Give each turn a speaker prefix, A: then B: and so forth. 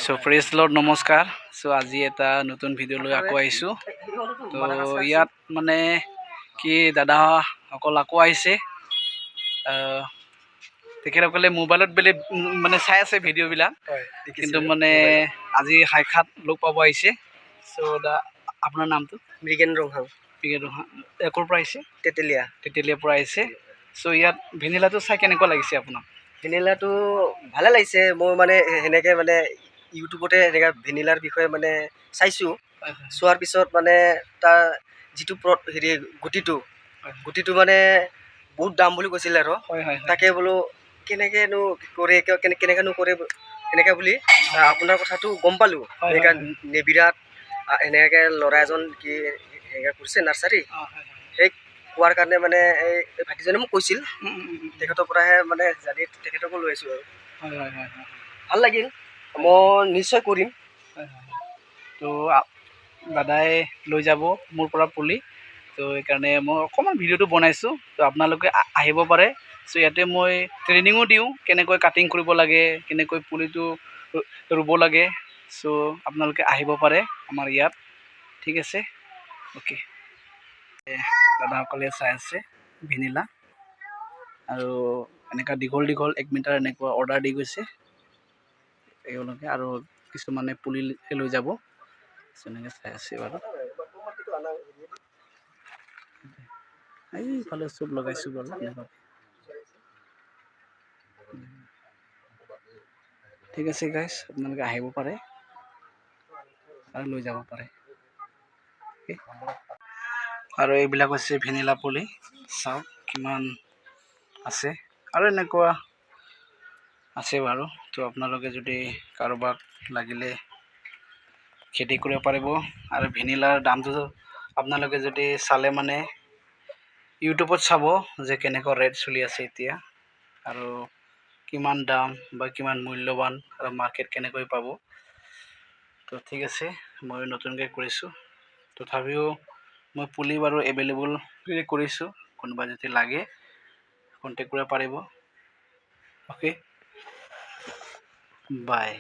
A: So praise lord নমস্কাৰ। So আজি এটা নতুন ভিডিঅ' লৈ আকৌ আহিছোঁ। তো ইয়াত মানে কি দাদাসকল আকৌ আহিছে। তেখেতসকলে মোবাইলত মানে চাই আছে ভিডিঅ'বিলাক, কিন্তু মানে আজি সাক্ষাৎ লগ পাব আহিছে। সো আপোনাৰ নামটো?
B: মৃগেন ৰংহাং।
A: ক'ৰ পৰা আহিছে? তেতেলীয়াৰ পৰা আহিছে। সো ইয়াত ভেনিলাটো চাই কেনেকুৱা লাগিছে আপোনাক?
B: ভেনিলাটো ভালে লাগিছে। মই মানে সেনেকে মানে ইউটিউবতে এনেকৈ ভেনিলাৰ বিষয়ে মানে চাইছোঁ। চোৱাৰ পিছত মানে তাৰ যিটো গুটিটো মানে বহুত দাম বুলি কৈছিলে আৰু তাকে বোলো কেনেকৈনো কৰে কেনেকৈনো কৰে এনেকৈ বুলি আপোনাৰ কথাটো গম পালোঁ। এনেকৈ নেবিৰাত এনেকৈ ল'ৰা এজন কি এনেকৈ কৰিছে নাৰ্চাৰী, সেই কোৱাৰ কাৰণে মানে এই ভাইটিজনে মোক কৈছিল। তেখেতৰ পৰাহে মানে জানি তেখেতকো লৈ আহিছোঁ আৰু ভাল লাগিল। মই নিশ্চয় কৰিম।
A: তো দাদাই লৈ যাব মোৰ পৰা পুলি। তো সেইকাৰণে মই অকণমান ভিডিঅ'টো বনাইছোঁ। তো আপোনালোকে আহিব পাৰে। চ' ইয়াতে মই ট্ৰেইনিঙো দিওঁ, কেনেকৈ কাটিং কৰিব লাগে, কেনেকৈ পুলিটো ৰুব লাগে। চ' আপোনালোকে আহিব পাৰে আমাৰ ইয়াত, ঠিক আছে? অ'কে, দাদাসকলে চাই আছে ভেনিলা, আৰু এনেকুৱা দীঘল 1 মিটাৰ এনেকুৱা অৰ্ডাৰ দি গৈছে এওঁলোকে, আৰু কিছুমানে পুলি লৈ যাব। এনেকৈ চাই আছে বাৰু। এইফালে চব লগাইছোঁ বাৰু এনেকুৱা। ঠিক আছে গাইজ, আপোনালোকে আহিব পাৰে আৰু লৈ যাব পাৰে। আৰু এইবিলাক হৈছে ভেনিলা পুলি, চাওক কিমান আছে, আৰু এনেকুৱা আছে বাৰু। তো আপোনালোকে যদি কাৰোবাক লাগিলে খেতি কৰিব পাৰিব। আৰু ভেনিলাৰ দামটো আপোনালোকে যদি চালে মানে ইউটিউবত চাব যে কেনেকুৱা ৰেট চলি আছে এতিয়া, আৰু কিমান দাম বা কিমান মূল্যৱান, আৰু মাৰ্কেট কেনেকৈ পাব। তো ঠিক আছে, মই নতুনকৈ কৰিছোঁ, তথাপিও মই পুলি বাৰু এভেইলেবল কৰিছোঁ। কোনোবা যদি লাগে কণ্টেক্ট কৰিব পাৰিব। অ'কে, বাই।